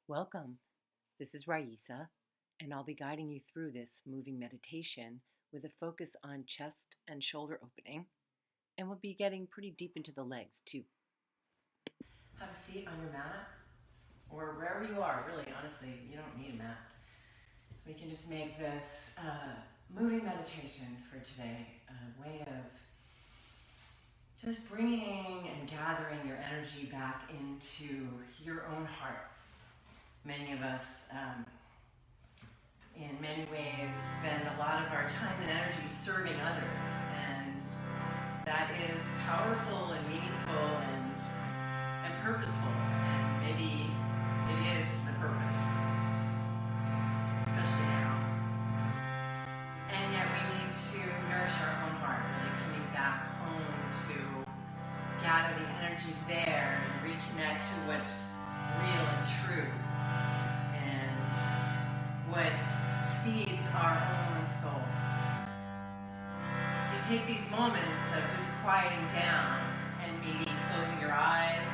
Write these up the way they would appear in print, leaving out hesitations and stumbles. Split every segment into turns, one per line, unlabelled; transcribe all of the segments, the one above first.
Welcome. This is Raissa, and I'll be guiding you through this moving meditation with a focus on chest and shoulder opening, and we'll be getting pretty deep into the legs too. Have a seat on your mat, or wherever you are, really, honestly, you don't need a mat. We can just make this moving meditation for today a way of just bringing and gathering your energy back into your own heart. Many of us, in many ways, spend a lot of our time and energy serving others, and that is powerful and meaningful and purposeful, and maybe it is the purpose, especially now. And yet we need to nourish our own heart, really coming back home to gather the energies there and reconnect to what's real and true. What feeds our own soul. So you take these moments of just quieting down and maybe closing your eyes,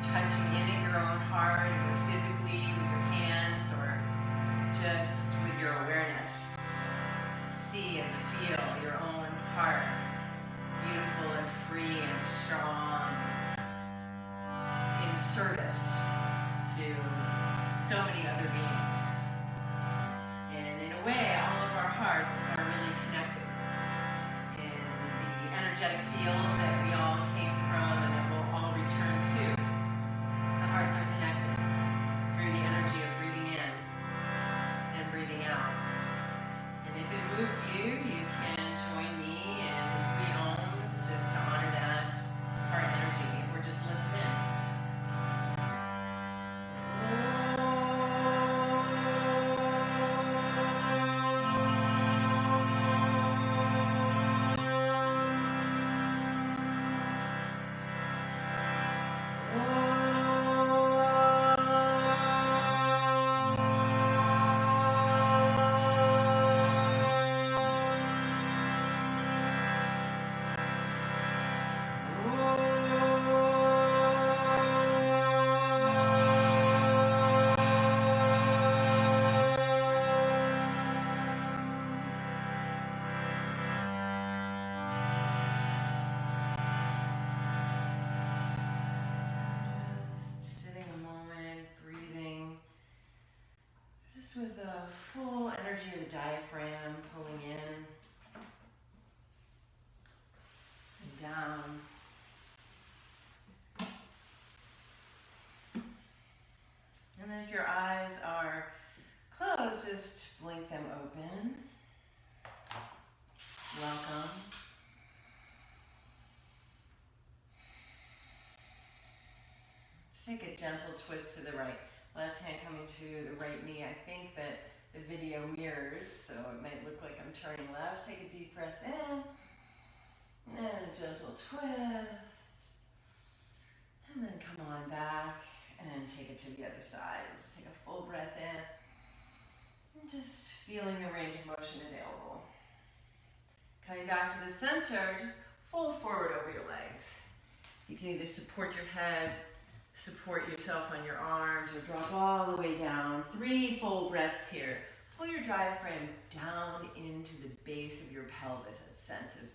touching in at your own heart, either physically with your hands or just with your awareness. See and feel your own heart, beautiful and free and strong, in service to so many other beings. Way, all of our hearts are really connected in the energetic field that we all came from and that we'll all return to. The hearts are connected through the energy of breathing in and breathing out. And if it moves you, you can join me in 3 ohms just to honor that heart energy. We're just listening. With the full energy of the diaphragm pulling in and down. And then if your eyes are closed, just blink them open. Welcome. Let's take a gentle twist to the right. Left hand coming to the right knee. I think that the video mirrors, so it might look like I'm turning left. Take a deep breath in, and a gentle twist. And then come on back and take it to the other side. Just take a full breath in, and just feeling the range of motion available. Coming back to the center, just fold forward over your legs. You can either support your head, support yourself on your arms, or drop all the way down. 3 full breaths here. Pull your diaphragm down into the base of your pelvis, that sense of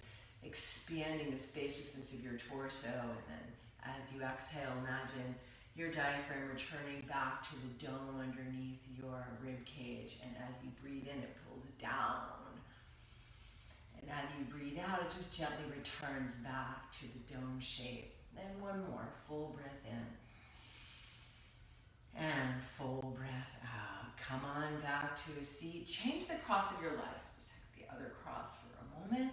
expanding the spaciousness of your torso. And then as you exhale, imagine your diaphragm returning back to the dome underneath your rib cage. And as you breathe in, it pulls down. And as you breathe out, it just gently returns back to the dome shape. Then one more full breath in. And full breath out. Come on back to a seat. Change the cross of your legs. Just take the other cross for a moment.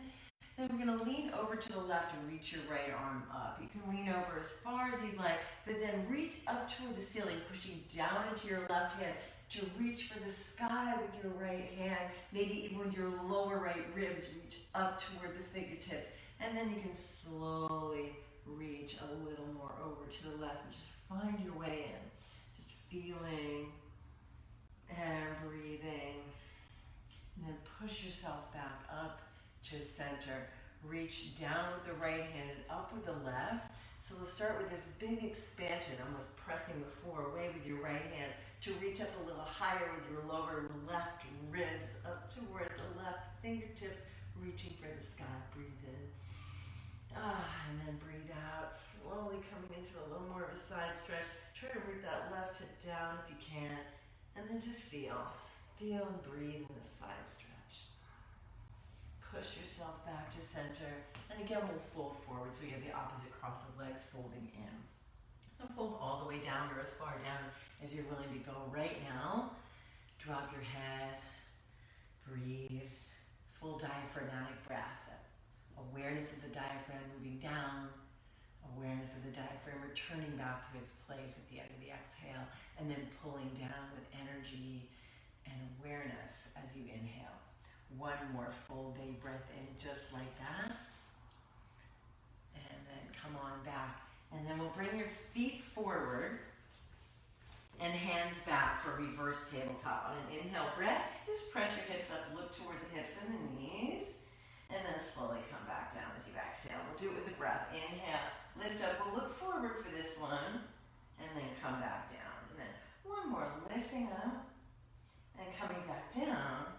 Then we're going to lean over to the left and reach your right arm up. You can lean over as far as you'd like, but then reach up toward the ceiling, pushing down into your left hand to reach for the sky with your right hand. Maybe even with your lower right ribs, reach up toward the fingertips. And then you can slowly reach a little more over to the left and just find your way in. Feeling and breathing. And then push yourself back up to center. Reach down with the right hand and up with the left. So we'll start with this big expansion, almost pressing the floor away with your right hand to reach up a little higher with your lower left ribs up toward the left fingertips, reaching for the sky. Breathe in. And then breathe out, slowly coming into a little more of a side stretch. Try to root that left hip down if you can, and then just feel and breathe in the side stretch. Push yourself back to center, and again we'll fold forward so you have the opposite cross of legs folding in. And fold all the way down or as far down as you're willing to go right now. Drop your head, breathe, full diaphragmatic breath. Awareness of the diaphragm moving down, awareness of the diaphragm returning back to its place at the end of the exhale, and then pulling down with energy and awareness as you inhale. One more full big breath in just like that. And then come on back. And then we'll bring your feet forward and hands back for reverse tabletop. On an inhale breath, just press your hips up, look toward the hips and the knees, and then slowly come back down as you exhale. We'll do it with the breath. Inhale, lift up, we'll look forward for this one, and then come back down. And then one more, lifting up, and coming back down.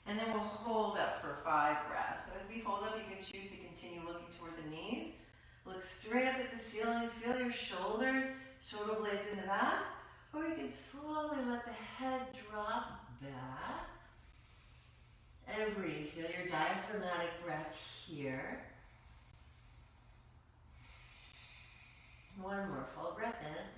And then we'll hold up for 5 breaths. So as we hold up, you can choose to continue looking toward the knees. Look straight up at this ceiling. Feel your shoulders, shoulder blades in the back. Or you can slowly let the head drop back. And breathe. Feel your diaphragmatic breath here. One more full breath in.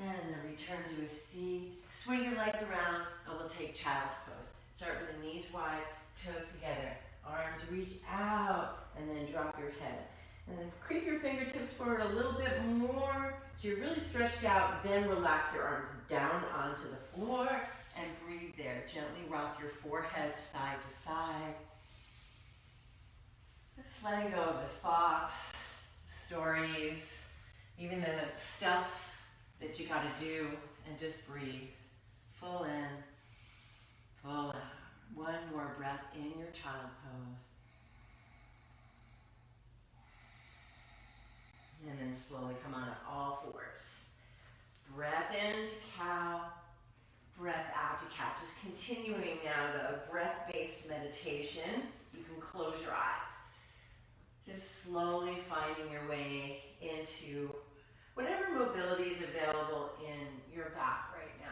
And then return to a seat. Swing your legs around and we'll take child's pose. Start with the knees wide, toes together. Arms reach out and then drop your head. And then creep your fingertips forward a little bit more so you're really stretched out. Then relax your arms down onto the floor and breathe there. Gently rock your forehead side to side. Just letting go of the thoughts, stories, even the stuff that you got to do, and just breathe. Full in, full out. One more breath in your child's pose. And then slowly come on up all fours. Breath in to cow, breath out to cat. Just continuing now the breath-based meditation. You can close your eyes. Just slowly finding your way into whatever mobility is available in your back right now.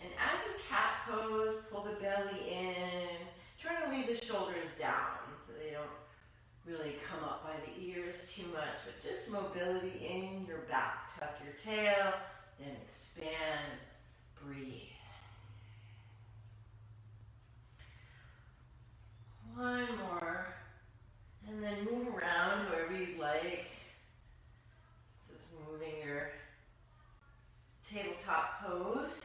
And as you cat pose, pull the belly in. Try to leave the shoulders down so they don't really come up by the ears too much, but just mobility in your back. Tuck your tail, then expand, breathe. One more, and then move around however you like. Just moving your tabletop pose.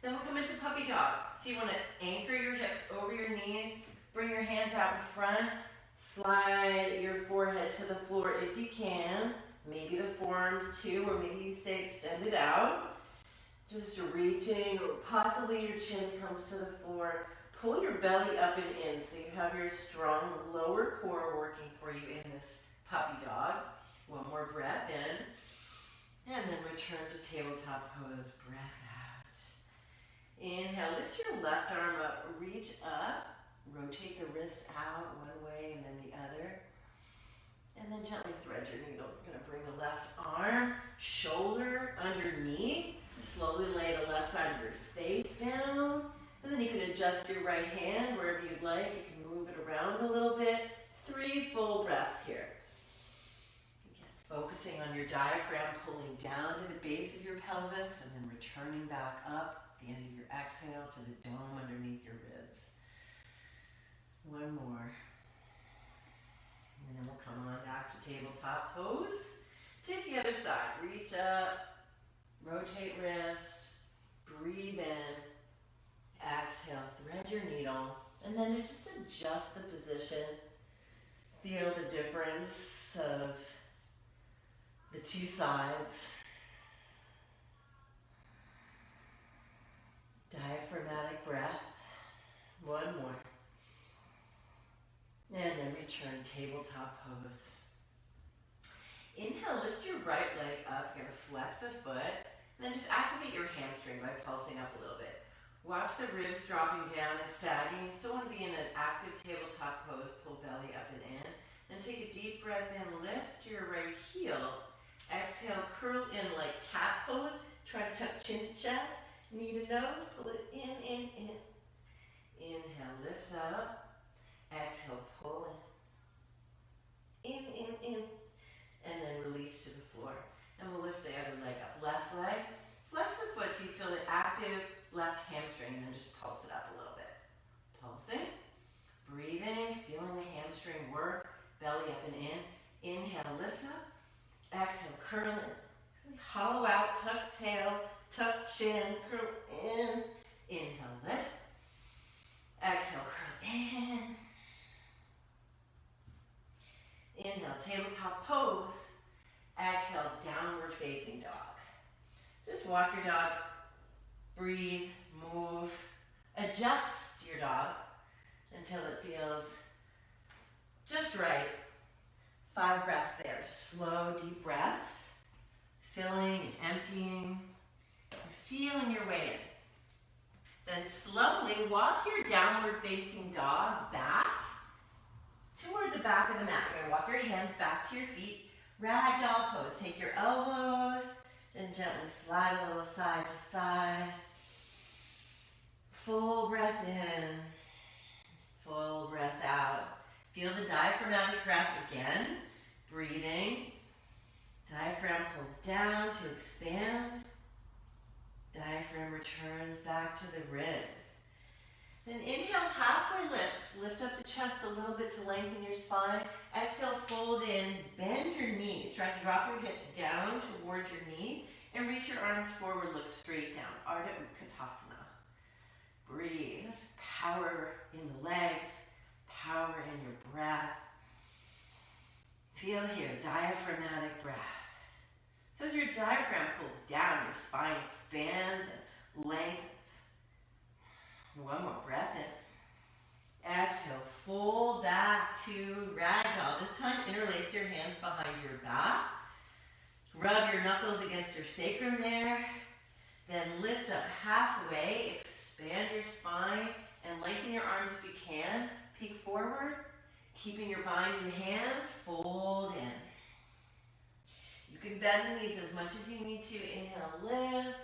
Then we'll come into puppy dog. So you want to anchor your hips over your knees, bring your hands out in front, slide your forehead to the floor if you can. Maybe the forearms too, or maybe you stay extended out. Just reaching, or possibly your chin comes to the floor. Pull your belly up and in so you have your strong lower core working for you in this puppy dog. One more breath in, and then return to tabletop pose, breath out. Inhale, lift your left arm up, reach up, rotate the wrist out one way and then the other. And then gently thread your needle. You're going to bring the left arm, shoulder underneath. Slowly lay the left side of your face down. And then you can adjust your right hand wherever you'd like. You can move it around a little bit. 3 full breaths here. Again, focusing on your diaphragm, pulling down to the base of your pelvis and then returning back up at the end of your exhale to the dome underneath your ribs. One more. And then we'll come on back to tabletop pose. Take the other side. Reach up, rotate wrist, breathe in, exhale, thread your needle, and then just adjust the position. Feel the difference of the 2 sides. Diaphragmatic breath. One more. And then return tabletop pose. Inhale, lift your right leg up. You're gonna flex a foot. And then just activate your hamstring by pulsing up a little bit. Watch the ribs dropping down and sagging. Still want to be in an active tabletop pose. Pull belly up and in. Then take a deep breath in. Lift your right heel. Exhale, curl in like cat pose. Try to tuck chin to chest. Knee to nose. Pull it in, in, in. Inhale, lift up. Exhale, pull in. In. And then release to the floor. And we'll lift the other leg up. Left leg. Flex the foot so you feel the active left hamstring, and then just pulse it up a little bit. Pulsing. Breathing. Feeling the hamstring work. Belly up and in. Inhale, lift up. Exhale, curl in. Hollow out, tuck tail, tuck chin, curl in. Inhale, lift. Exhale, curl in. Inhale, tabletop pose. Exhale, downward facing dog. Just walk your dog. Breathe, move, adjust your dog until it feels just right. 5 breaths there. Slow, deep breaths. Filling, emptying, and feeling your way in. Then slowly walk your downward facing dog back toward the back of the mat. You're going to walk your hands back to your feet. Ragdoll pose. Take your elbows and gently slide a little side to side. Full breath in. Full breath out. Feel the diaphragmatic breath again. Breathing. Diaphragm pulls down to expand. Diaphragm returns back to the ribs. Then inhale, halfway lift. Just lift up the chest a little bit to lengthen your spine. Exhale, fold in. Bend your knees. Try to drop your hips down towards your knees and reach your arms forward. Look straight down. Ardha Utkatasana. Breathe. There's power in the legs. Power in your breath. Feel here, diaphragmatic breath. So as your diaphragm pulls down, your spine expands and lengthens. One more breath in. Exhale, fold back to ragdoll. This time, interlace your hands behind your back. Rub your knuckles against your sacrum there. Then lift up halfway, expand your spine, and lengthen your arms if you can. Peek forward, keeping your binding hands, fold in. You can bend the knees as much as you need to. Inhale, lift.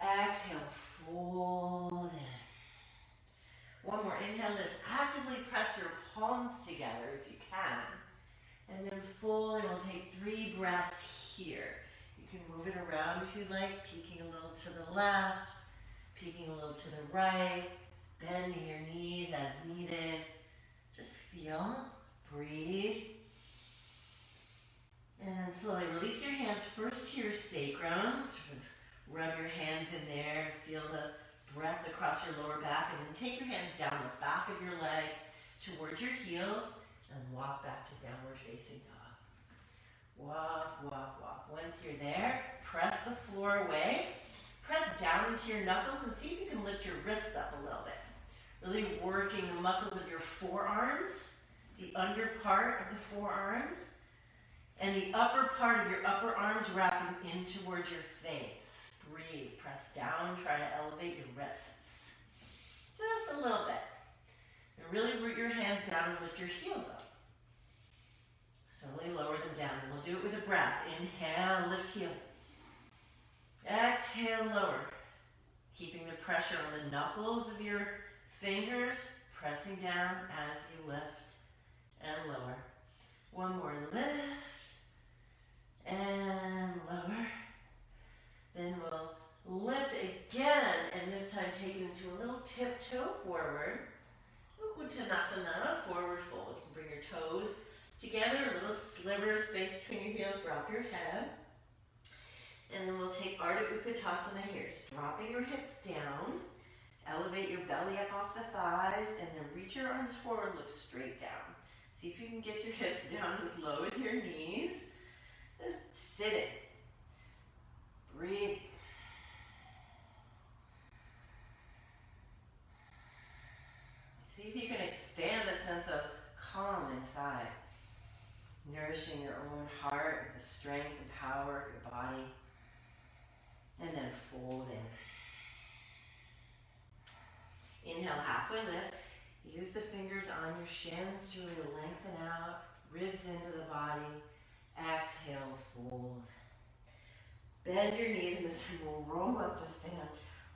Exhale, fold in. One more, inhale, lift. Actively press your palms together if you can. And then fold, and we'll take 3 breaths here. You can move it around if you like, peeking a little to the left, peeking a little to the right, bending your knees as needed. Just feel, breathe. And then slowly release your hands first to your sacrum. Sort of rub your hands in there, feel the breath across your lower back, and then take your hands down the back of your leg towards your heels and walk back to downward facing dog. Walk, walk, walk. Once you're there, press the floor away. Press down into your knuckles and see if you can lift your wrists up a little bit. Really working the muscles of your forearms, the under part of the forearms, and the upper part of your upper arms wrapping in towards your face. Breathe, press down, try to elevate your wrists. Just a little bit. And really root your hands down and lift your heels up. Slowly lower them down. And we'll do it with a breath. Inhale, lift heels. Exhale, lower. Keeping the pressure on the knuckles of your fingers, pressing down as you lift and lower. One more, lift and lower. Then we'll lift again, and this time take it into a little tiptoe forward. Uttanasana, forward fold. You can bring your toes together, a little sliver of space between your heels, drop your head. And then we'll take Ardha Utkatasana here, just dropping your hips down. Elevate your belly up off the thighs, and then reach your arms forward, look straight down. See if you can get your hips down as low as your knees. Just sit it. Breathe. See if you can expand a sense of calm inside. Nourishing your own the strength and power of your body. And then fold in. Inhale, halfway lift. Use the fingers on your shins to really lengthen out, ribs into the body. Exhale, fold. Bend your knees, and this time we'll roll up to stand.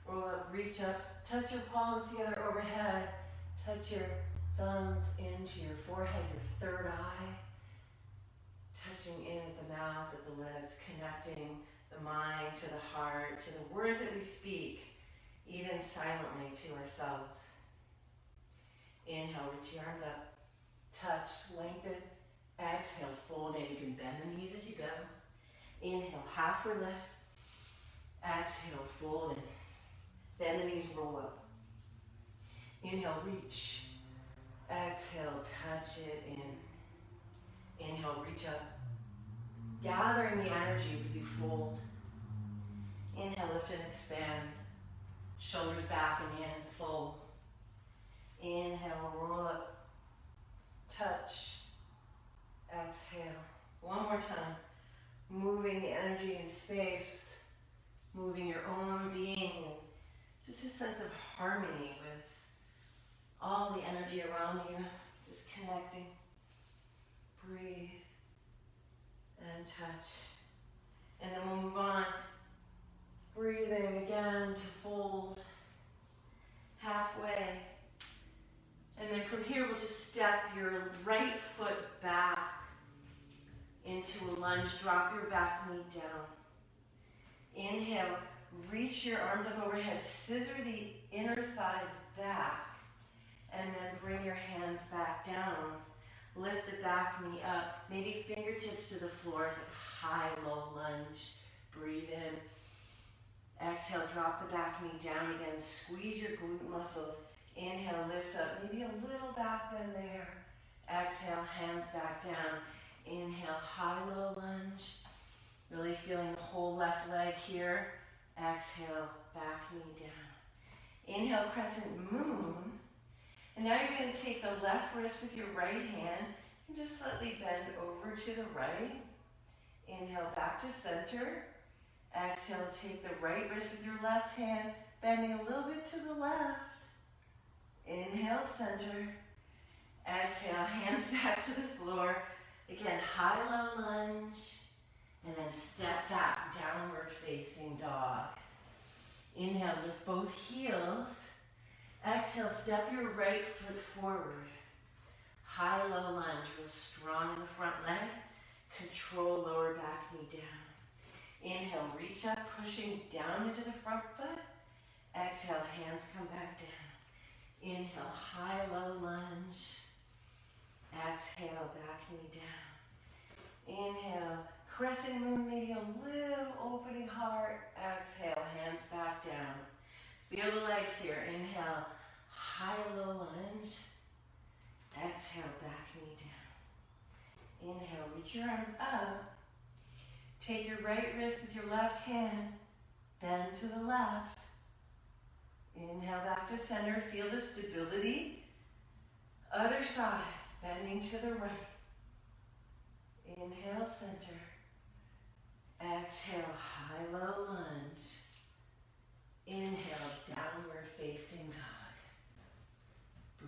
Roll up, reach up, touch your palms together overhead. Touch your thumbs into your forehead, your third eye. Touching in at the mouth, at the lips, connecting the mind to the heart, to the words that we speak, even silently to ourselves. Inhale, reach your arms up, touch, lengthen. Exhale, fold in. You can bend the knees as you go. Inhale, halfway lift. Exhale, fold in. Bend the knees, roll up. Inhale, reach. Exhale, touch it in. Inhale, reach up. Gathering the energy as you fold. Inhale, lift and expand. Shoulders back and in, fold. Inhale, roll up. Touch. Exhale. One more time. Moving the energy in space. Moving your own being. Just a sense of harmony with all the energy around you. Just connecting. Breathe. And touch. And then we'll move on. Breathing again to fold. Halfway. And then from here we'll just step your right foot back into a lunge. Drop your back knee down. Inhale. Reach your arms up overhead. Scissor the inner thighs back. And then bring your hands back down. Lift the back knee up. Maybe fingertips to the floor. It's like a high, low lunge. Breathe in. Exhale, drop the back knee down again. Squeeze your glute muscles. Inhale, lift up. Maybe a little back bend there. Exhale, hands back down. Inhale, high, low lunge. Really feeling the whole left leg here. Exhale, back knee down. Inhale, crescent moon. And now you're going to take the left wrist with your right hand and just slightly bend over to the right. Inhale, back to center. Exhale, take the right wrist with your left hand, bending a little bit to the left. Inhale, center. Exhale, hands back to the floor. Again, high, low lunge. And then step back, downward facing dog. Inhale, lift both heels. Exhale, step your right foot forward. High, low lunge, real strong in the front leg. Control lower back knee down. Inhale, reach up, pushing down into the front foot. Exhale, hands come back down. Inhale, high, low lunge. Exhale, back knee down. Inhale, crescent moon, maybe a little opening heart. Exhale, hands back down. Feel the legs here. Inhale, high, low lunge. Exhale, back knee down. Inhale, reach your arms up. Take your right wrist with your left hand. Bend to the left. Inhale, back to center. Feel the stability. Other side, bending to the right. Inhale, center. Exhale, high, low lunge. Inhale, downward facing dog.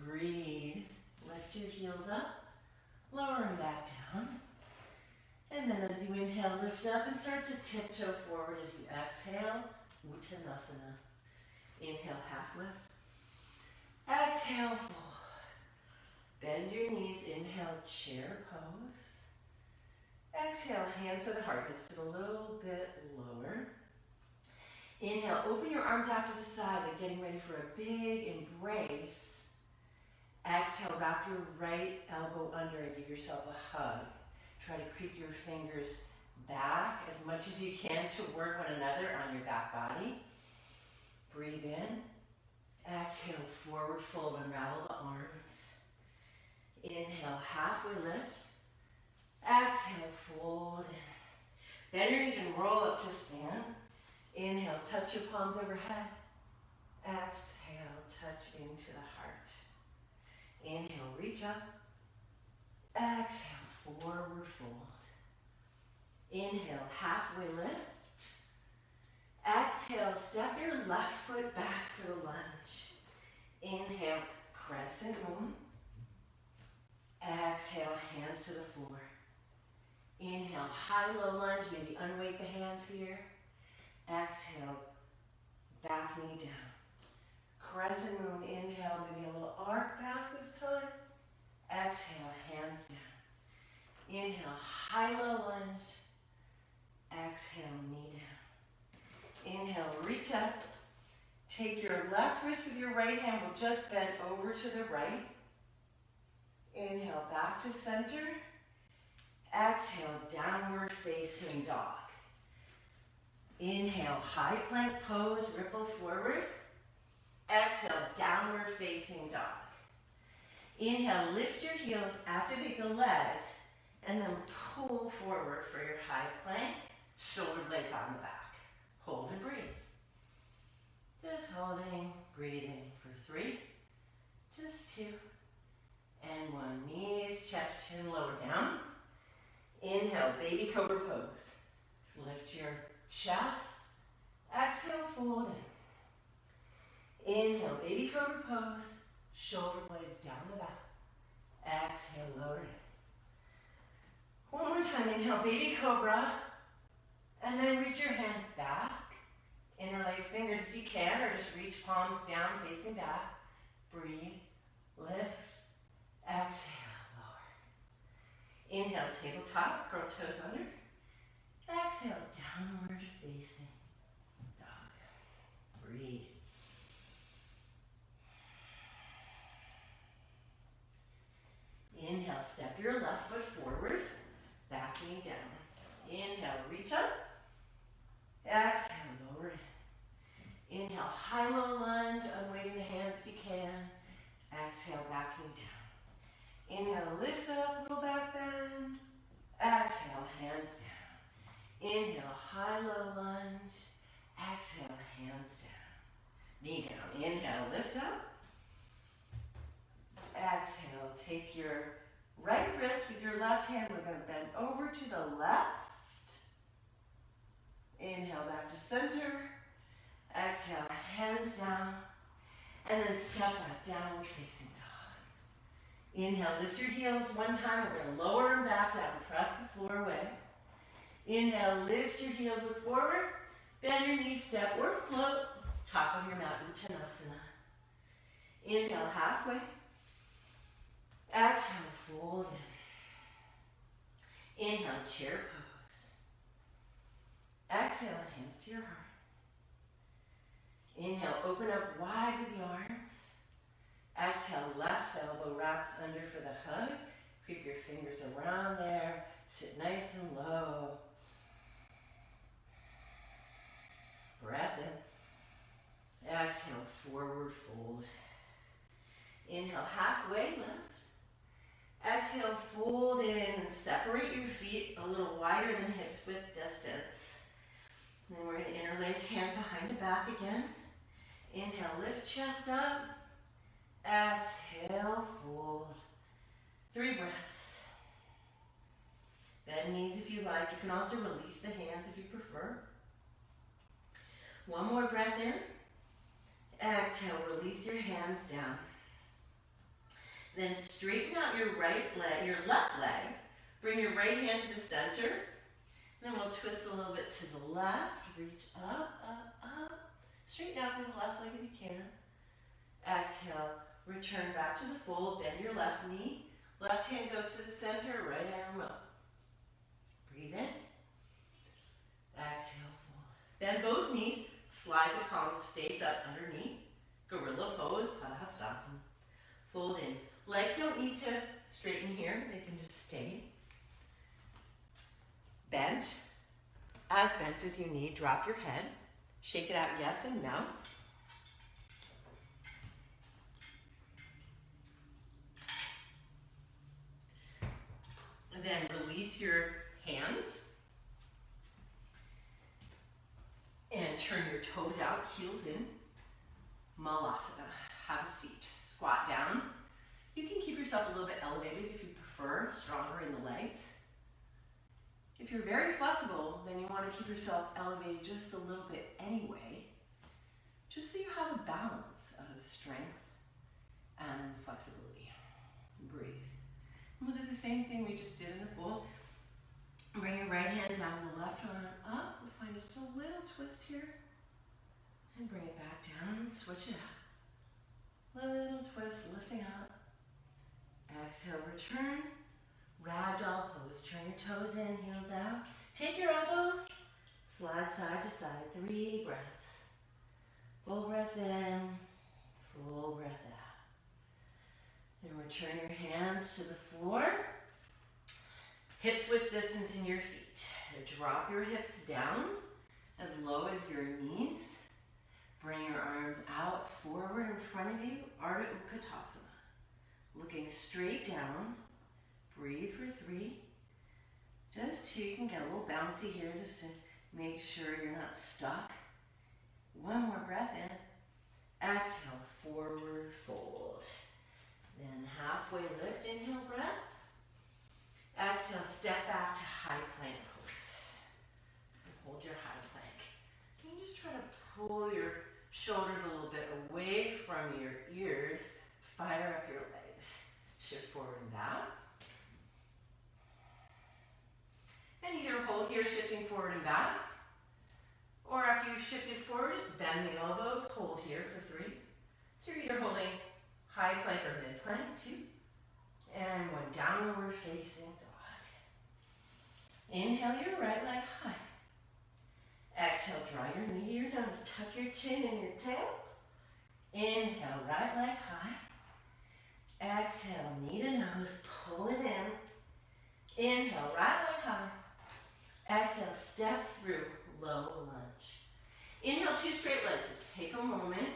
Breathe. Lift your heels up. Lower them back down. And then as you inhale, lift up and start to tiptoe forward as you exhale. Uttanasana. Inhale, half lift. Exhale, fold. Bend your knees. Inhale, chair pose. Exhale, hands to the heart. Just sit a little bit lower. Inhale, open your arms out to the side, like getting ready for a big embrace. Exhale, wrap your right elbow under and give yourself a hug. Try to creep your fingers back as much as you can to work one another on your back body. Breathe in. Exhale, forward fold, unravel the arms. Inhale, halfway lift. Exhale, fold in. Bend your knees and roll up to stand. Inhale, touch your palms overhead. Exhale, touch into the heart. Inhale, reach up. Exhale, forward fold. Inhale, halfway lift. Exhale, step your left foot back for the lunge. Inhale, crescent lunge. Exhale, hands to the floor. Inhale, high low lunge, maybe unweight the hands here. Exhale, back knee down. Crescent moon, inhale, maybe a little arc back this time. Exhale, hands down. Inhale, high low lunge. Exhale, knee down. Inhale, reach up. Take your left wrist with your right hand, will just bend over to the right. Inhale, back to center. Exhale, downward facing dog. Inhale, high plank pose, ripple forward. Exhale, downward facing dog. Inhale, lift your heels, activate the legs, and then pull forward for your high plank. Shoulder blades on the back. Hold and breathe. Just holding, breathing for 3, just 2, and 1. Knees, chest, chin, lower down. Inhale, baby cobra pose. So lift your chest. Exhale, fold in. Inhale, baby cobra pose. Shoulder blades down the back. Exhale, lower in. One more time, inhale, baby cobra. And then reach your hands back. Interlace fingers if you can, or just reach palms down, facing back. Breathe, lift, exhale, lower. Inhale, tabletop, curl toes under. Exhale, downward facing dog. Breathe. Inhale, step your left foot forward, back knee down. Inhale, reach up. Exhale, lower in. Inhale, high low lunge, unweighting the hands if you can. Exhale, back knee down. Inhale, lift up, little back bend. Exhale, hands down. Inhale, high low lunge. Exhale, hands down. Knee down. Inhale, lift up. Exhale, take your right wrist with your left hand. We're going to bend over to the left. Inhale, back to center. Exhale, hands down. And then step back, downward facing dog. Inhale, lift your heels one time. We're going to lower them back down. Press the floor away. Inhale, lift your heels, look forward. Bend your knees, step or float. Top of your mat, Uttanasana. Inhale, halfway. Exhale, fold in. Inhale, chair pose. Exhale, hands to your heart. Inhale, open up wide with the arms. Exhale, left elbow wraps under for the hug. Creep your fingers around there. Sit nice and low. Breath in. Exhale, forward fold. Inhale, halfway lift. Exhale, fold in and separate your feet a little wider than hips width distance. And then we're going to interlace hands behind the back again. Inhale, lift chest up. Exhale, fold. 3 breaths. Bend knees if you like. You can also release the hands if you prefer. 1 more breath in. Exhale, release your hands down. Then straighten out your right leg, your left leg. Bring your right hand to the center. Then we'll twist a little bit to the left. Reach up, up, up. Straighten out through the left leg if you can. Exhale, return back to the fold. Bend your left knee. Left hand goes to the center, right arm up. Breathe in. Exhale, fold. Bend both knees. Slide the palms face up underneath. Gorilla pose, Padahastasana. Fold in. Legs don't need to straighten here. They can just stay. Bent. As bent as you need. Drop your head. Shake it out, yes and no. And then release your hands. And turn your toes out, heels in. Malasana. Have a seat. Squat down. You can keep yourself a little bit elevated if you prefer, stronger in the legs. If you're very flexible, then you want to keep yourself elevated just a little bit anyway, just so you have a balance of strength and flexibility. Breathe. And we'll do the same thing we just did in the full. Bring your right hand down, the left arm up. We'll find just a little twist here. And bring it back down, switch it out. Little twist, lifting up. Exhale, return. Ragdoll pose. Turn your toes in, heels out. Take your elbows. Slide side to side. 3 breaths. Full breath in. Full breath out. Then return your hands to the floor. Hips width distance in your feet. Drop your hips down as low as your knees. Bring your arms out forward in front of you. Ardha Utkatasana. Looking straight down. Breathe for 3. Just 2. You can get a little bouncy here just to make sure you're not stuck. 1 more breath in. Exhale, forward fold. Then halfway lift, inhale, breath. Exhale, step back to high plank pose. Hold your high plank. You can just try to pull your shoulders a little bit away from your ears. Fire up your legs. Shift forward and back. And either hold here, shifting forward and back. Or after you've shifted forward, just bend the elbows, hold here for 3. So you're either holding high plank or mid plank, 2. And 1 downward facing dog. Inhale your right leg high. Exhale, draw your knee to your thumbs. Tuck your chin in your tail. Inhale, right leg high. Exhale, knee to nose, pull it in. Inhale, right leg high. Exhale, step through, low lunge. Inhale, 2 straight legs. Just take a moment.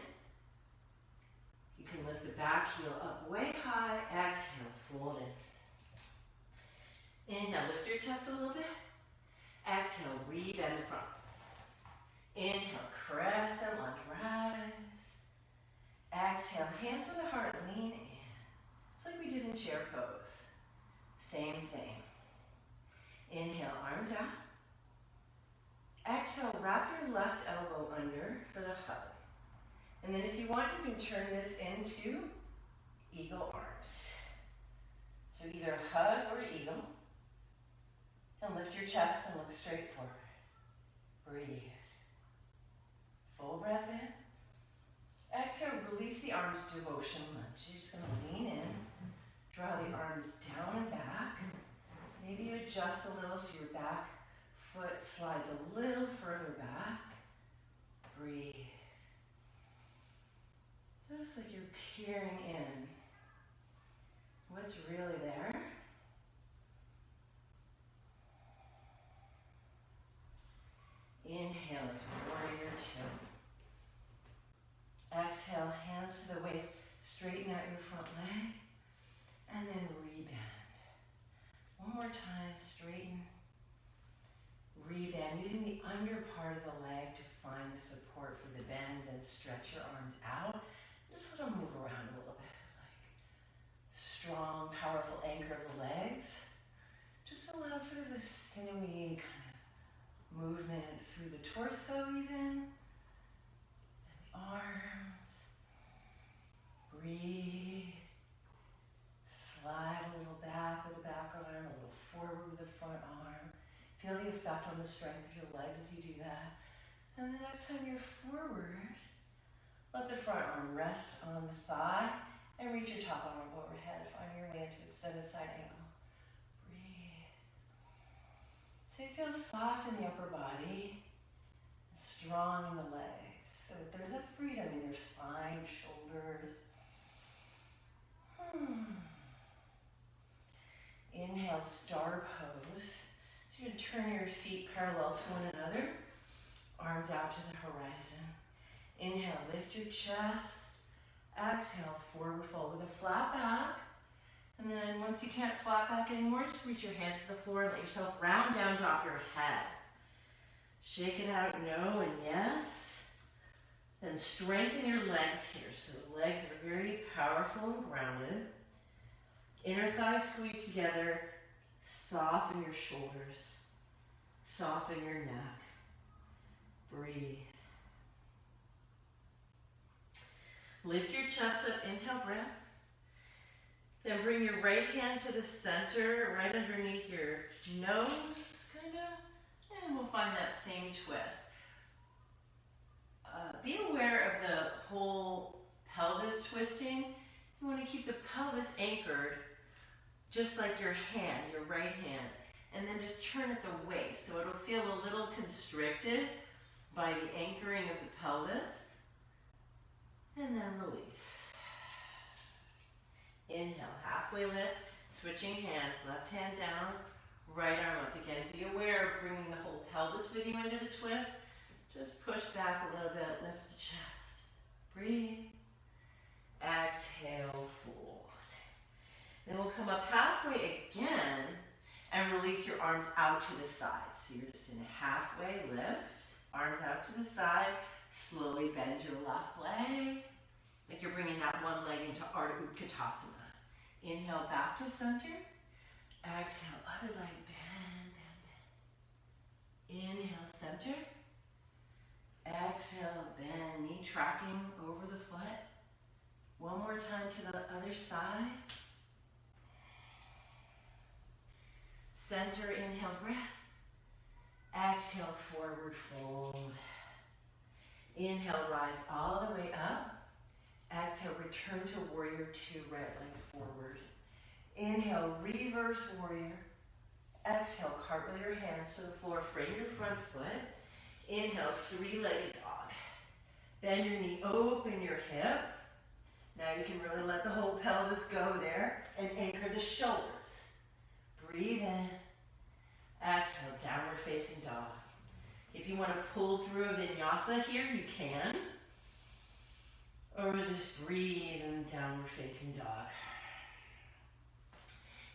You can lift the back heel up way high. Exhale, fold in. Inhale, lift your chest a little bit. Exhale, rebend the front. Inhale, crescent lunge, rise. Exhale, hands to the heart, lean in. It's like we did in chair pose. Same. Inhale, arms out. Exhale, wrap your left elbow under for the hug. And then if you want, you can turn this into eagle arms. So either hug or eagle. And lift your chest and look straight forward. Breathe. Full breath in. Exhale, release the arms, devotion lunge. You're just going to lean in. Draw the arms down and back. Maybe you adjust a little so your back foot slides a little further back. Breathe. Just like you're peering in. What's really there? Inhale as warrior 2. Exhale, hands to the waist. Straighten out your front leg. And then rebend. One more time, straighten. Rebend, using the under part of the leg to find the support for the bend. Then stretch your arms out. Just let them move around a little bit. Like strong, powerful anchor of the legs. Just allow sort of a sinewy kind of movement through the torso even. And the arms. Breathe. Slide a little back with the back arm, a little forward with the front arm. Feel the effect on the strength of your legs as you do that. And the next time you're forward, let the front arm rest on the thigh and reach your top arm overhead. Find your way into extended side angle. Breathe. So you feel soft in the upper body, strong in the legs. So that there's a freedom in your spine, shoulders. Inhale, star pose. So you're going to turn your feet parallel to one another. Arms out to the horizon. Inhale, lift your chest. Exhale, forward fold with a flat back. And then once you can't flat back anymore, just reach your hands to the floor and let yourself round down, drop your head. Shake it out, no and yes. Then strengthen your legs here. So the legs are very powerful and grounded. Inner thighs squeeze together. Soften your shoulders. Soften your neck. Breathe. Lift your chest up, inhale, breath. Then bring your right hand to the center, right underneath your nose, kind of, and we'll find that same twist. Be aware of the whole pelvis twisting. You want to keep the pelvis anchored, just like your hand, your right hand, and then just turn at the waist, so it'll feel a little constricted by the anchoring of the pelvis, and then release. Inhale, halfway lift, switching hands, left hand down, right arm up. Again, be aware of bringing the whole pelvis with you into the twist. Just push back a little bit, lift the chest. Breathe. Exhale, fold. Then we'll come up halfway again and release your arms out to the side. So you're just in a halfway lift, arms out to the side. Slowly bend your left leg, like you're bringing that one leg into Ardha Utkatasana. Inhale, back to center. Exhale, other leg, bend, bend, bend. Inhale, center. Exhale, bend, knee tracking over the foot. One more time to the other side. Center, inhale, breath. Exhale, forward fold. Inhale, rise all the way up. Exhale, return to warrior two, right leg forward. Inhale, reverse warrior. Exhale, cartwheel your hands to the floor, frame your front foot. Inhale, three-legged dog. Bend your knee, open your hip. Now you can really let the whole pelvis go there and anchor the shoulders. Breathe in. Exhale, downward facing dog. If you want to pull through a vinyasa here, you can. Or we'll just breathe in downward facing dog.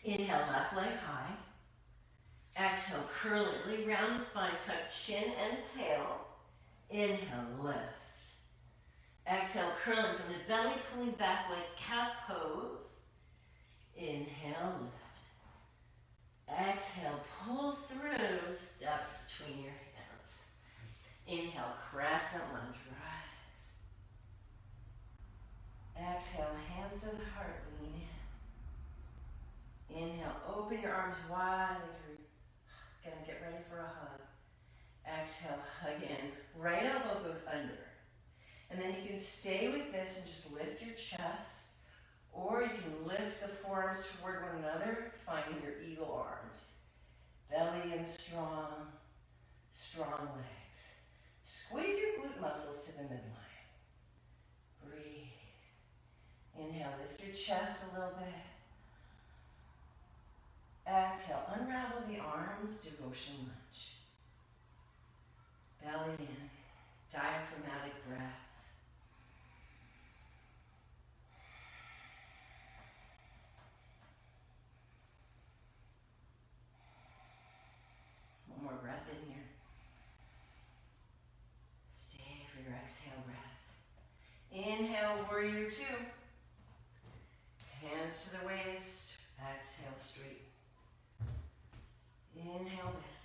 Inhale, left leg high. Exhale, curl it, really round the spine, tuck chin and tail. Inhale, lift. Exhale, curling from the belly, pulling back like cat pose. Inhale, lift. Exhale, pull through, step between your hands. Inhale, crescent lunge, rise. Exhale, hands to the heart, lean in. Inhale, open your arms wide like you're gonna get ready for a hug. Exhale, hug in. Right elbow goes under. And then you can stay with this and just lift your chest, or you can lift the forearms toward one another, finding your eagle arms. Belly in strong, strong legs. Squeeze your glute muscles to the midline. Breathe. Inhale, lift your chest a little bit. Exhale, unravel the arms, devotion lunge. Belly in, diaphragmatic breath. One more breath in here. Stay for your exhale breath. Inhale, warrior two. Hands to the waist. Exhale, straight. Inhale, bend.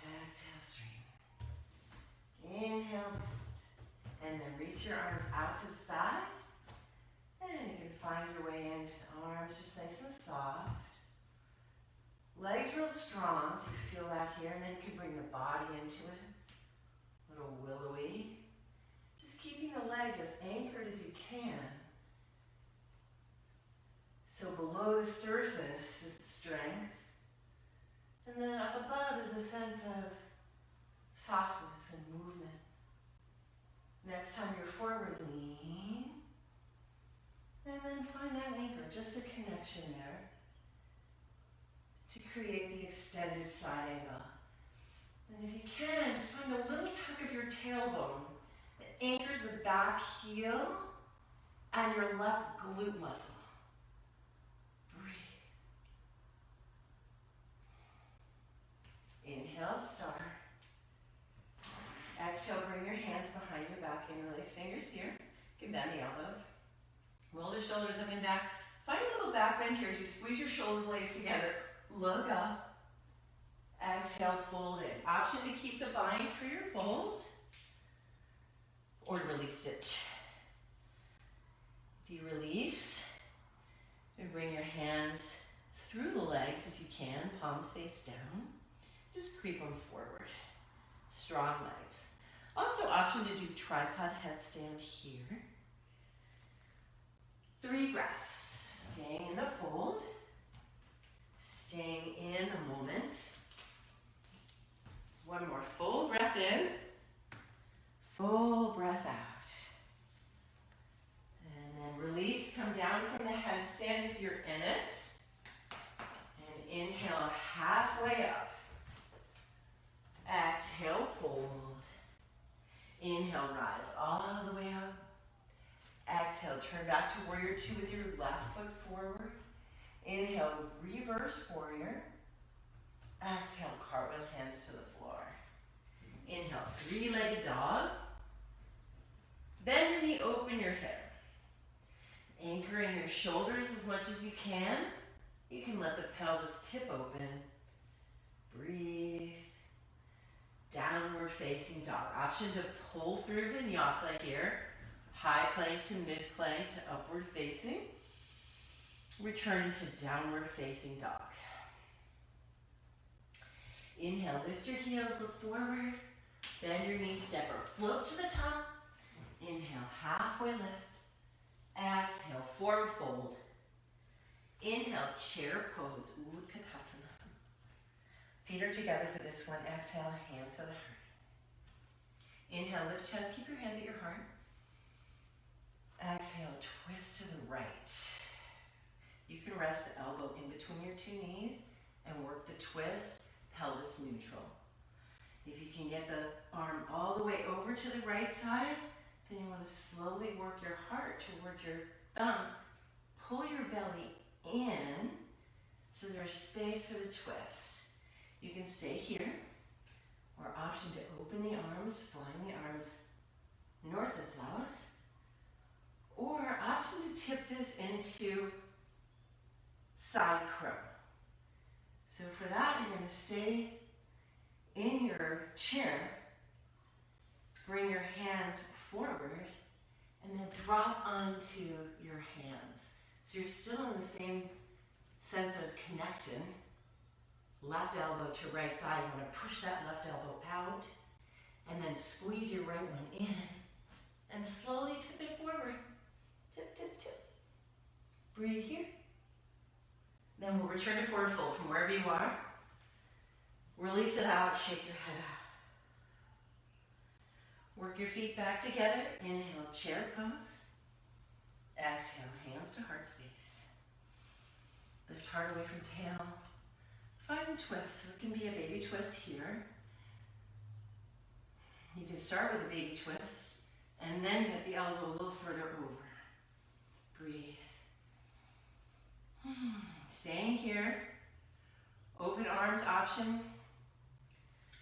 Exhale, straight. Inhale, bend. And then reach your arms out to the side. And you can find your way into the arms just nice and soft. Legs real strong, so you feel that here. And then you can bring the body into it. A little willowy. Just keeping the legs as anchored as you can. So below the surface is the strength. And then up above is a sense of softness and movement. Next time you're forward, lean. And then find that anchor, just a connection there to create the extended side angle. And if you can, just find a little tuck of your tailbone that anchors the back heel and your left glute muscle. Inhale, star. Exhale, bring your hands behind your back, interlace fingers here. You can bend the elbows. Roll the shoulders up and back. Find a little back bend here as you squeeze your shoulder blades together. Look up. Exhale, fold in. Option to keep the bind for your fold or release it. If you release, you bring your hands through the legs if you can, palms face down. Just creep them forward. Strong legs. Also option to do tripod headstand here. 3 breaths. Staying in the fold. Staying in the moment. One more full breath in. Full breath out. And then release. Come down from the headstand if you're in it. And inhale halfway up. Exhale, fold. Inhale, rise all the way up. Exhale, turn back to warrior 2 with your left foot forward. Inhale, reverse warrior. Exhale, cartwheel hands to the floor. Inhale, 3-legged dog. Bend your knee, open your hip. Anchoring your shoulders as much as you can. You can let the pelvis tip open. Breathe. Downward facing dog. Option to pull through vinyasa here. High plank to mid plank to upward facing. Return to downward facing dog. Inhale, lift your heels, look forward. Bend your knees, step or float to the top. Inhale, halfway lift. Exhale, forward fold. Inhale, chair pose, Utkatasana. Feet are together for this one. Exhale, hands to the heart. Inhale, lift chest, keep your hands at your heart. Exhale, twist to the right. You can rest the elbow in between your 2 knees and work the twist, pelvis neutral. If you can get the arm all the way over to the right side, then you want to slowly work your heart towards your thumbs. Pull your belly in so there's space for the twist. You can stay here, or option to open the arms, flying the arms north and south, or option to tip this into side crow. So for that, you're going to stay in your chair, bring your hands forward, and then drop onto your hands. So you're still in the same sense of connection. Left elbow to right thigh. You want to push that left elbow out, and then squeeze your right one in, and slowly tip it forward. Tip, tip, tip. Breathe here. Then we'll return to forward fold from wherever you are. Release it out, shake your head out. Work your feet back together. Inhale, chair pose. Exhale, hands to heart space. Lift heart away from tail. Find a twist. So it can be a baby twist here. You can start with a baby twist and then get the elbow a little further over. Breathe. Staying here. Open arms option.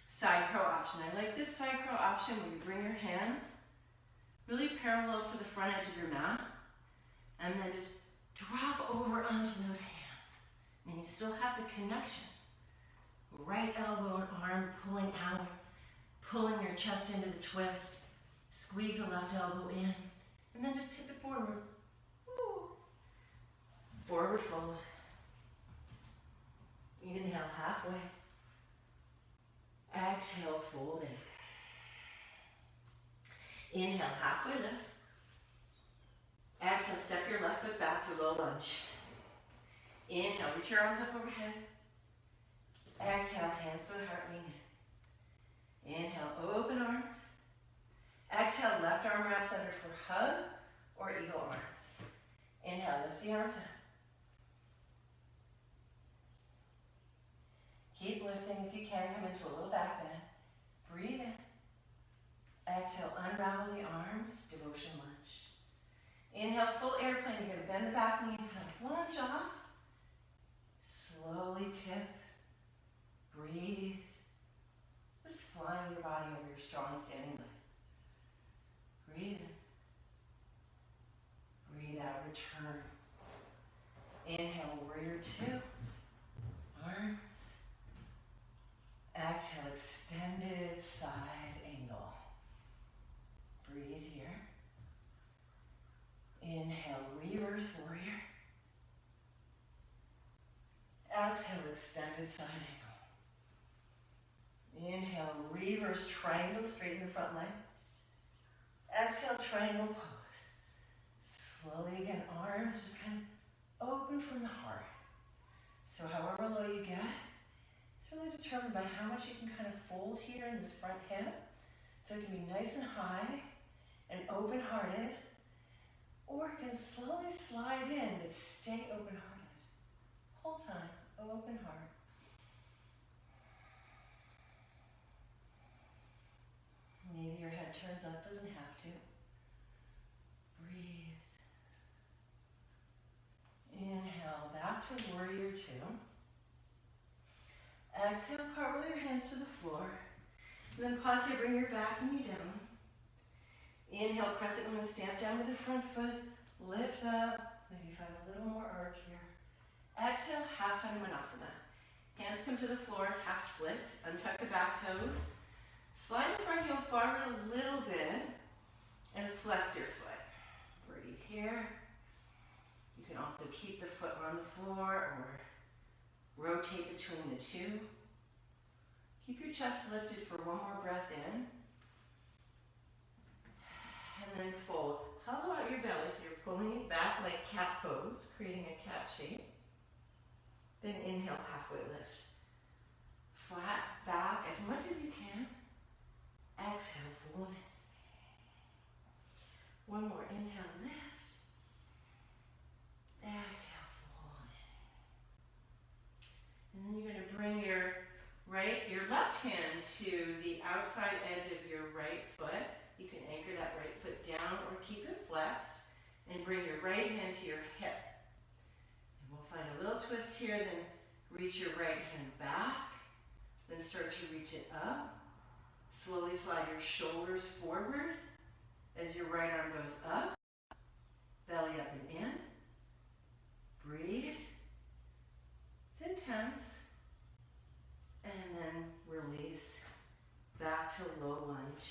Side crow option. I like this side crow option where you bring your hands really parallel to the front edge of your mat, and then just drop over onto those hands. And you still have the connection. Right elbow and arm pulling out, pulling your chest into the twist. Squeeze the left elbow in, and then just tip it forward. Woo. Forward fold. Inhale halfway. Exhale, fold in. Inhale, halfway lift. Exhale, step your left foot back for low lunge. Inhale, reach your arms up overhead. Exhale, hands to the heart, lean in. Inhale, open arms. Exhale, left arm wraps under for hug or eagle arms. Inhale, lift the arms up. Keep lifting. If you can, come into a little back bend. Breathe in. Exhale, unravel the arms, devotion lunge. Inhale, full airplane. You're going to bend the back knee and kind of lunge off. Slowly tip. Breathe. Just flying your body over your strong standing leg. Breathe in. Breathe out, return. Inhale, warrior 2. Arms. Exhale, extended side angle. Breathe here. Inhale, reverse warrior. Exhale, extended side angle. Inhale, reverse triangle, straighten the front leg. Exhale, triangle pose. Slowly again, arms just kind of open from the heart. So however low you get, it's really determined by how much you can kind of fold here in this front hip. So it can be nice and high and open-hearted, or it can slowly slide in, but stay open-hearted. Whole time, open heart. Maybe your head turns up, doesn't have to. Breathe. Inhale, back to warrior two. Exhale, cartwheel your hands to the floor. And then pause here, bring your back knee down. Inhale, crescent lunge, stamp down with the front foot. Lift up, maybe find a little more arc here. Exhale, half Hanumanasana. Hands come to the floor as half splits. Untuck the back toes. Slide the front heel forward a little bit and flex your foot. Breathe here. You can also keep the foot on the floor or rotate between the two. Keep your chest lifted for one more breath in. And then fold. Hollow out your belly so you're pulling it back like cat pose, creating a cat shape. Then inhale, halfway lift. Flat back as much as you can. Exhale, fold it. One more inhale, lift. Exhale, fold it. And then you're going to bring your left hand to the outside edge of your right foot. You can anchor that right foot down or keep it flexed. And bring your right hand to your hip. And we'll find a little twist here, then reach your right hand back. Then start to reach it up. Slowly slide your shoulders forward as your right arm goes up. Belly up and in. Breathe. It's intense. And then release. Back to low lunge.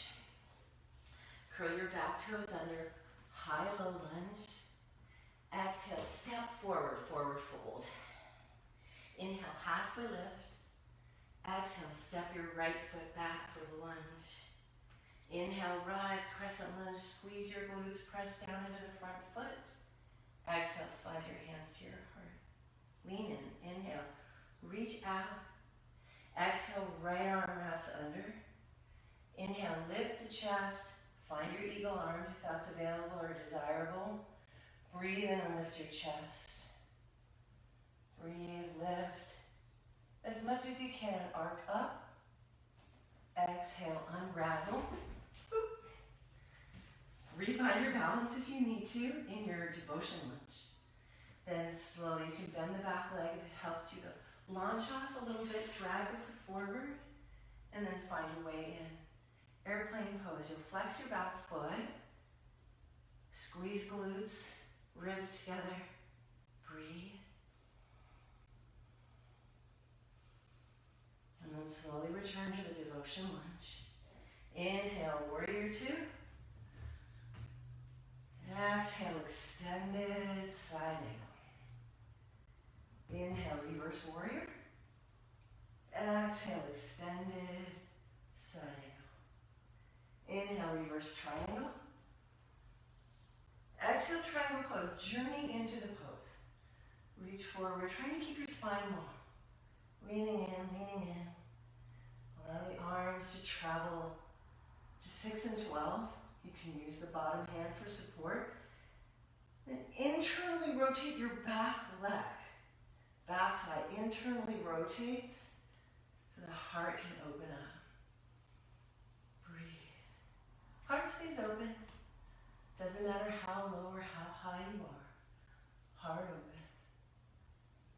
Curl your back toes under. High low lunge. Exhale, step forward, forward fold. Inhale, halfway lift. Exhale, step your right foot back for the lunge. Inhale, rise, crescent lunge, squeeze your glutes, press down into the front foot. Exhale, slide your hands to your heart. Lean in, inhale, reach out. Exhale, right arm wraps under. Inhale, lift the chest, find your eagle arms if that's available or desirable. Breathe in and lift your chest. Breathe, lift. As much as you can, arc up. Exhale, unravel. Refine your balance if you need to in your devotion lunge. Then slowly you can bend the back leg if it helps you to launch off a little bit, drag the foot forward, and then find your way in. Airplane pose. You'll flex your back foot, squeeze glutes, ribs together. Breathe. And then slowly return to the devotion lunge. Inhale, warrior two. Exhale, extended side angle. Inhale, reverse warrior. Exhale, extended side angle. Inhale, reverse triangle. Exhale, triangle pose. Journey into the pose. Reach forward. Trying to keep your spine long. Leaning in, leaning in. Allow the arms to travel to 6 and 12. You can use the bottom hand for support. Then internally rotate your back leg. Back thigh internally rotates so the heart can open up. Breathe. Heart stays open. Doesn't matter how low or how high you are. Heart open.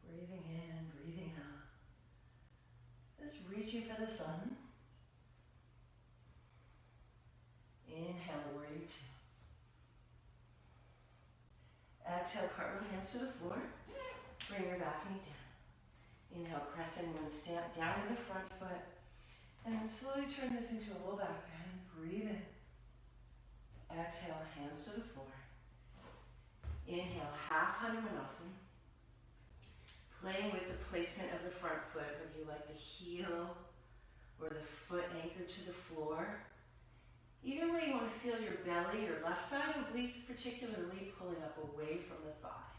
Breathing in, breathing out. Just reaching for the sun. Inhale, warrior two. Exhale, cartwheel hands to the floor. Bring your back knee down. Inhale, crescent lunge, stamp down to the front foot. And then slowly turn this into a low back bend. Breathe in. Exhale, hands to the floor. Inhale, half Hanumanasana. Playing with the placement of the front foot, whether you like the heel or the foot anchored to the floor. Either way, you want to feel your belly, your left side obliques particularly, pulling up away from the thigh.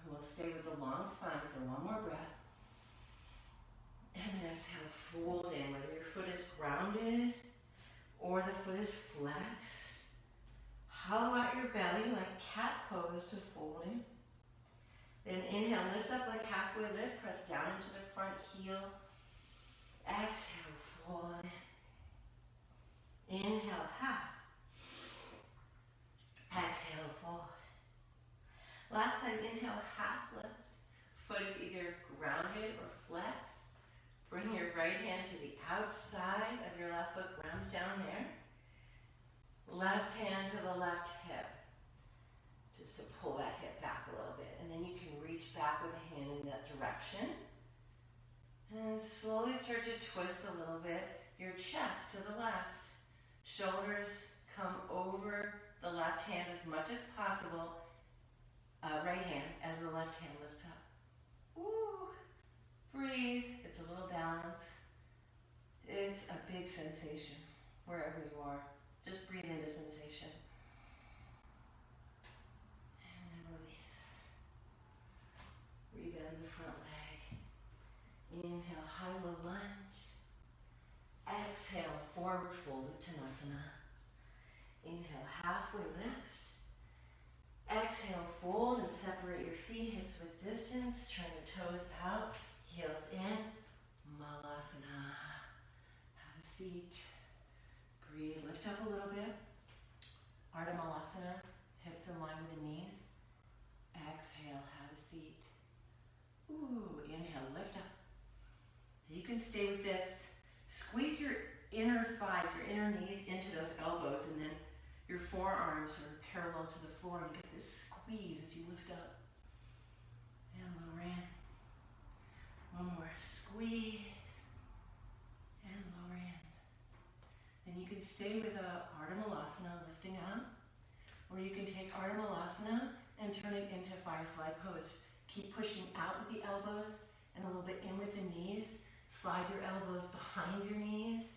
We'll stay with the long spine for one more breath. And then exhale, fold in, whether your foot is grounded or the foot is flexed. Hollow out your belly like cat pose to fold in. Then inhale, lift up like halfway lift, press down into the front heel. Exhale, fold in. Inhale, half. Exhale, fold. Last time, inhale, half lift. Foot is either grounded or flexed. Bring your right hand to the outside of your left foot, ground down there. Left hand to the left hip. Just to pull that hip back a little bit. And then you can reach back with a hand in that direction. And slowly start to twist a little bit your chest to the left. Shoulders come over the left hand as much as possible. Right hand as the left hand lifts up. Woo! Breathe. It's a little balance. It's a big sensation wherever you are. Just breathe into sensation. And then release. Rebend the front leg. Inhale, high low lunge. Exhale, forward fold, Uttanasana. Inhale, halfway lift. Exhale, fold and separate your feet, hips with distance. Turn the toes out, heels in. Malasana. Have a seat. Breathe, lift up a little bit. Ardha Malasana, hips in line with the knees. Exhale, have a seat. Ooh, inhale, lift up. So you can stay with this. Squeeze your inner thighs, your inner knees into those elbows, and then your forearms are parallel to the floor. You get this squeeze as you lift up. And lower in. One more squeeze. And lower in. And you can stay with Ardha Malasana, lifting up. Or you can take Ardha Malasana and turn it into Firefly Pose. Keep pushing out with the elbows and a little bit in with the knees. Slide your elbows behind your knees.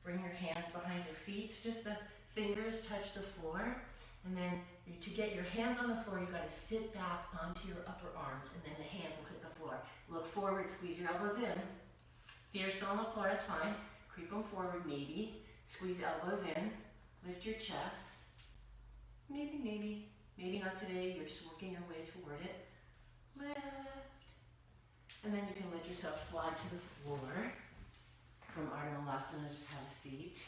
Bring your hands behind your feet. Just the fingers touch the floor. And then to get your hands on the floor, you've got to sit back onto your upper arms, and then the hands will hit the floor. Look forward, squeeze your elbows in. If you're still on the floor, that's fine. Creep them forward, maybe. Squeeze the elbows in. Lift your chest. Maybe not today. You're just working your way toward it. Lift. And then you can let yourself slide to the floor. From Ardha Malasana, just have a seat.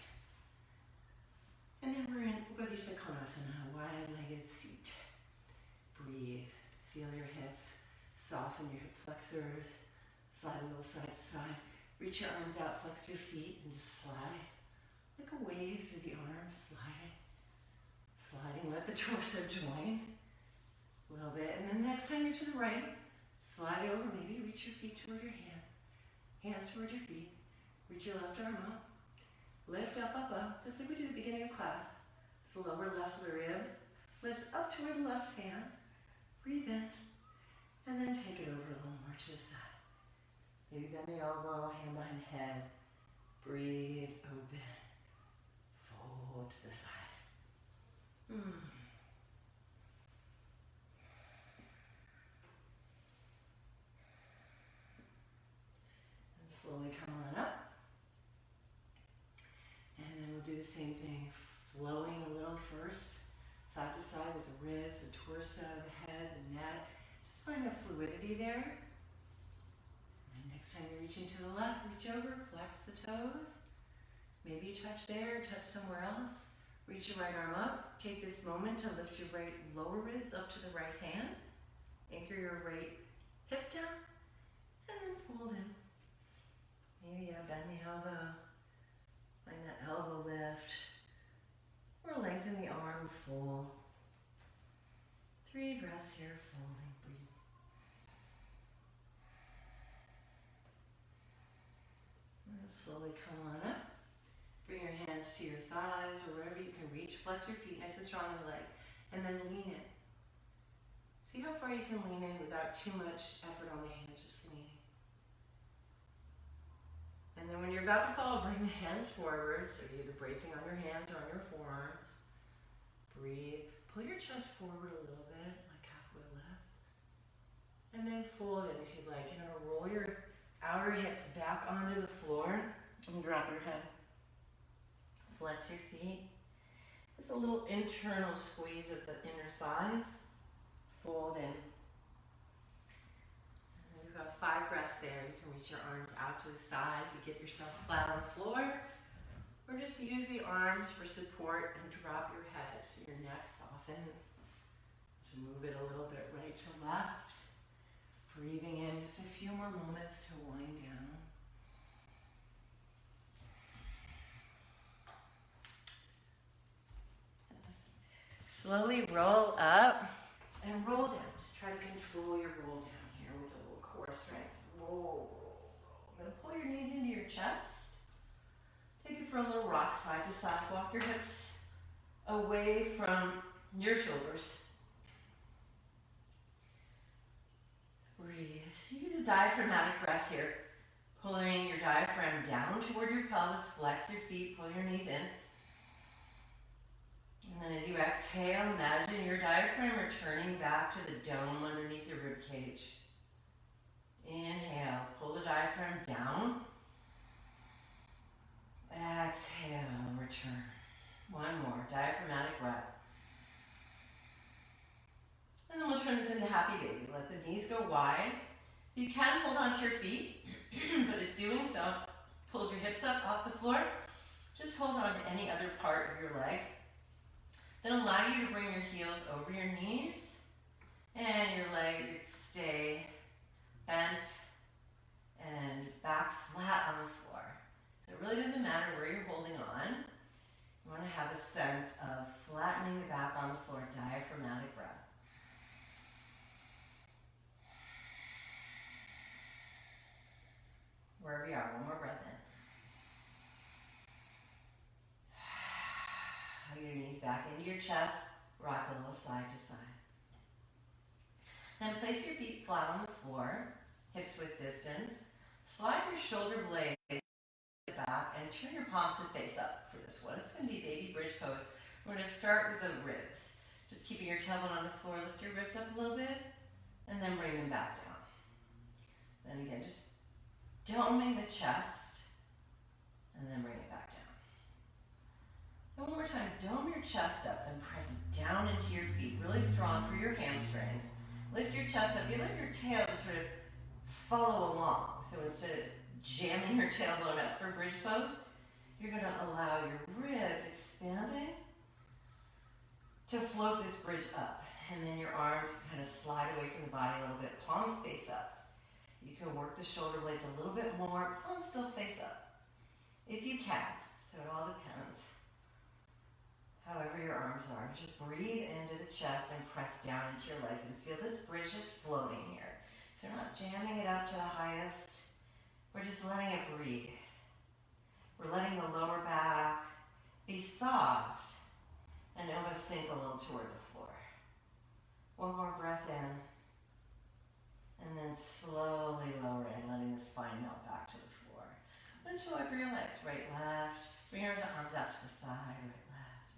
And then we're in Upavishta Konasana, wide-legged seat. Breathe. Feel your hips. Soften your hip flexors. Slide a little side to side. Reach your arms out, flex your feet, and just slide. Like a wave through the arms, sliding. Sliding, let the torso join. A little bit. And then next time you're to the right, slide over, maybe reach your feet toward your hands. Hands toward your feet. Reach your left arm up. Lift up, up, up, just like we did at the beginning of class. So lower left rib. Lift up toward the left hand. Breathe in. And then take it over a little more to the side. Maybe bend the elbow, hand behind the head. Breathe, open. Fold to the side. And slowly come on up. And then we'll do the same thing, flowing a little first, side to side with the ribs, the torso, the head, the neck. Just find a fluidity there. And next time you're reaching to the left, reach over, flex the toes. Maybe you touch there, touch somewhere else. Reach your right arm up. Take this moment to lift your right lower ribs up to the right hand. Anchor your right hip down, and then fold in. Maybe bend the elbow. Find that elbow lift, or lengthen the arm, full. 3 breaths here, folding, breathe. Slowly come on up. Bring your hands to your thighs or wherever you can reach. Flex your feet nice and strong in the legs. And then lean in. See how far you can lean in without too much effort on the hands, just leaning. And then when you're about to fall, bring the hands forward. So you're either bracing on your hands or on your forearms. Breathe. Pull your chest forward a little bit, like halfway left. And then fold in if you'd like. You're going to roll your outer hips back onto the floor and drop your head. Flex your feet. Just a little internal squeeze of the inner thighs. Fold in. And we've got 5 breaths there. You can reach your arms out to the side. You get yourself flat on the floor. Or just use the arms for support and drop your head so your neck softens. So move it a little bit right to left. Breathing in just a few more moments to wind down. Slowly roll up and roll down. Just try to control your roll down here with a little core strength. Roll, roll, roll. Then pull your knees into your chest. Take it for a little rock side to side. Walk your hips away from your shoulders. Breathe. Use a diaphragmatic breath here. Pulling your diaphragm down toward your pelvis. Flex your feet. Pull your knees in. And then as you exhale, imagine your diaphragm returning back to the dome underneath your rib cage. Inhale, pull the diaphragm down. Exhale, return. One more, diaphragmatic breath. And then we'll turn this into happy baby. Let the knees go wide. You can hold onto your feet, but if doing so pulls your hips up off the floor, just hold on to any other part of your legs. Then allow you to bring your heels over your knees and your legs stay bent and back flat on the floor. So it really doesn't matter where you're holding on. You want to have a sense of flattening the back on the floor, diaphragmatic breath. Wherever you are, one more breath in. Your knees back into your chest, rock a little side to side. Then place your feet flat on the floor, hips width distance. Slide your shoulder blades back and turn your palms to face up for this one. It's going to be baby bridge pose. We're going to start with the ribs. Just keeping your tailbone on the floor, lift your ribs up a little bit, and then bring them back down. Then again, just doming the chest, and then bring it back down. And one more time, dome your chest up and press down into your feet, really strong through your hamstrings. Lift your chest up. You let your tail just sort of follow along. So instead of jamming your tailbone up for bridge pose, you're going to allow your ribs expanding to float this bridge up. And then your arms kind of slide away from the body a little bit, palms face up. You can work the shoulder blades a little bit more, palms still face up, if you can. So it all depends. However your arms are. Just breathe into the chest and press down into your legs and feel this bridge just floating here. So we're not jamming it up to the highest. We're just letting it breathe. We're letting the lower back be soft and almost sink a little toward the floor. One more breath in. And then slowly lower in, letting the spine melt back to the floor. Windshield wiper your legs, right, left. Bring your arms out to the side, right, left.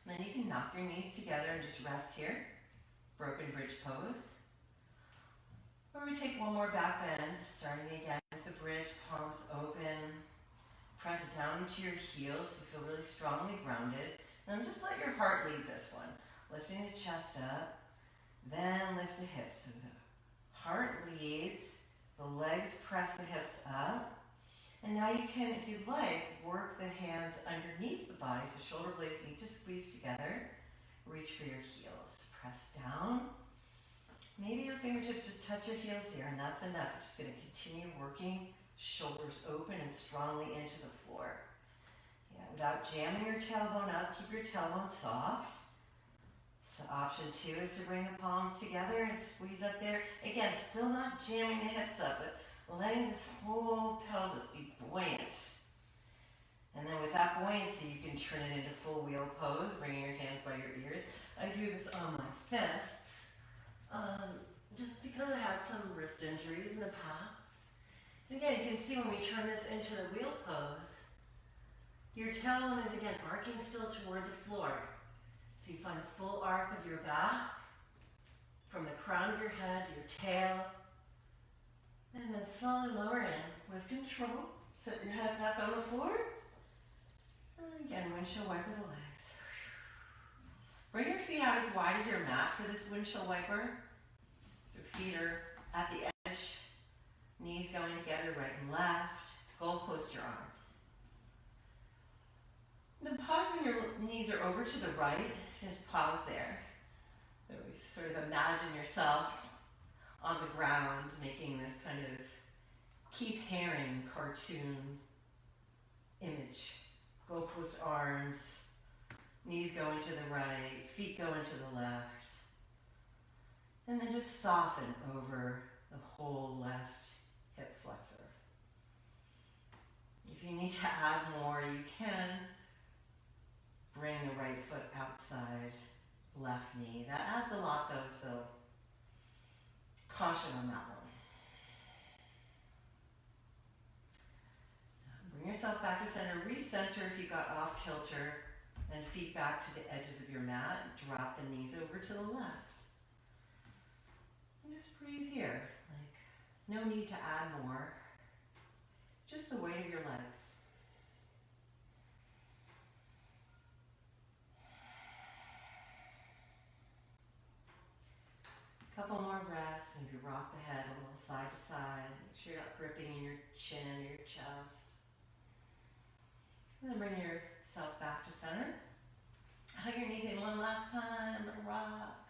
And then you can knock your knees together and just rest here. Broken bridge pose. Or we take one more back bend, starting again with the bridge, palms open. Press down into your heels to feel really strongly grounded. And then just let your heart lead this one. Lifting the chest up, then lift the hips. So the heart leads, the legs press the hips up. And now you can, if you'd like, work the hands underneath the body so shoulder blades need to squeeze together. Reach for your heels. Press down. Maybe your fingertips just touch your heels here, and that's enough. You're just going to continue working shoulders open and strongly into the floor. Yeah, without jamming your tailbone up, keep your tailbone soft. So option 2 is to bring the palms together and squeeze up there. Again, still not jamming the hips up, but letting this whole pelvis be buoyant. And then with that buoyancy, you can turn it into full wheel pose, bringing your hands by your ears. I do this on my fists, just because I had some wrist injuries in the past. And again, you can see when we turn this into the wheel pose, your tailbone is again arcing still toward the floor. So you find a full arc of your back, from the crown of your head to your tail, and then slowly lower in with control. Set your head back on the floor. And again, windshield wiper the legs. Bring your feet out as wide as your mat for this windshield wiper. So feet are at the edge, knees going together right and left. Goalpost your arms. Then pause when your knees are over to the right. Just pause there. So sort of imagine yourself on the ground making this kind of Keith Haring cartoon image. Goalpost arms, knees going to the right, feet going to the left. And then just soften over the whole left hip flexor. If you need to add more, you can bring the right foot outside left knee. That adds a lot though, so caution on that one. Bring yourself back to center. Recenter if you got off kilter. Then feet back to the edges of your mat. Drop the knees over to the left. And just breathe here. Like, no need to add more. Just the weight of your legs. Couple more breaths, and you rock the head a little side to side. Make sure you're not gripping in your chin or your chest. And then bring yourself back to center. Hug your knees in one last time, rock.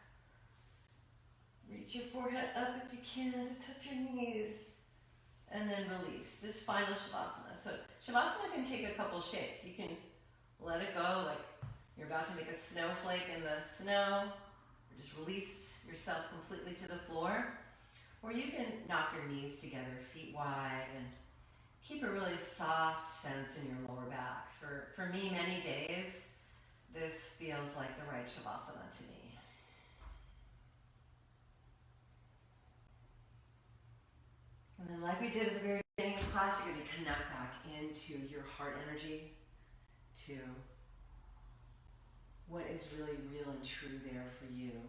Reach your forehead up if you can to touch your knees. And then release, just final Shavasana. So Shavasana can take a couple shapes. You can let it go like you're about to make a snowflake in the snow, or just release yourself completely to the floor, or you can knock your knees together, feet wide, and keep a really soft sense in your lower back. For me, many days, this feels like the right Shavasana to me. And then like we did at the very beginning of class, you're going to connect back into your heart energy, to what is really real and true there for you.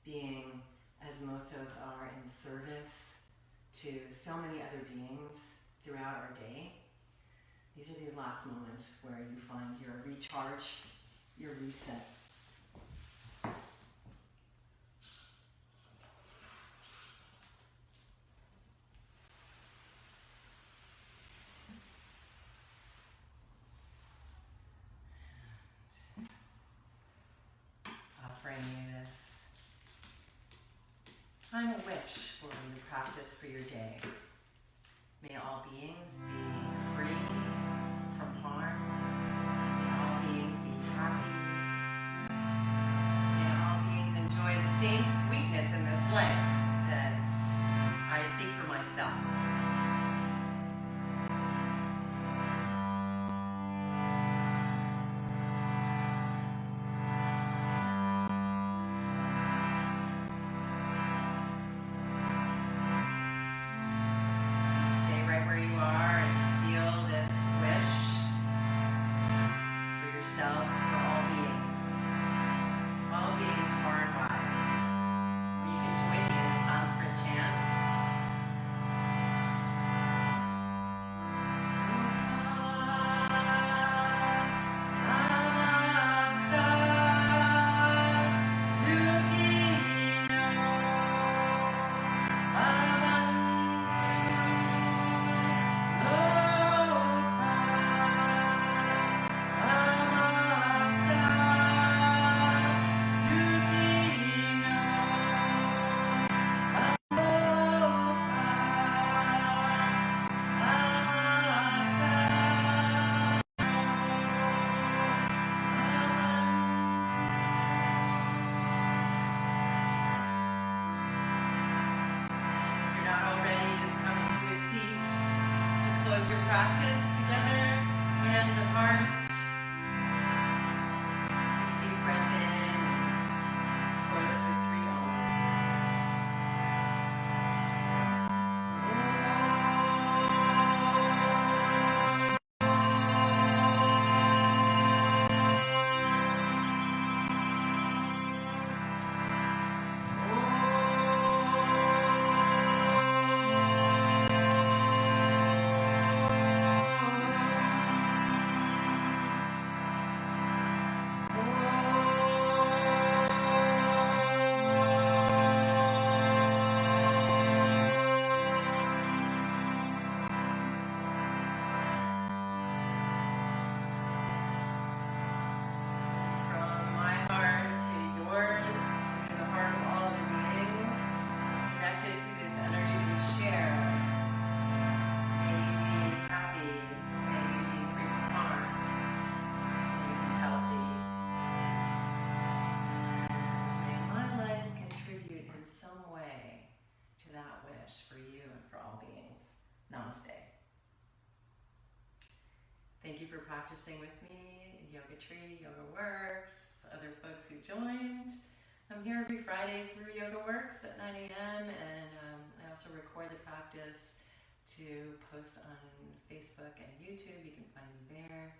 Being, as most of us are, in service to so many other beings throughout our day. These are the last moments where you find your recharge, your reset. Offering you this final wish for your practice for your day. May all beings be free from harm. May all beings be happy. May all beings enjoy the same sweetness in this life that I seek for myself. For all beings far and wide. thank you for practicing with me, Yoga Tree, Yoga Works, other folks who joined. I'm here every Friday through Yoga Works at 9 a.m. and I also record the practice to post on Facebook and YouTube. You can find me there.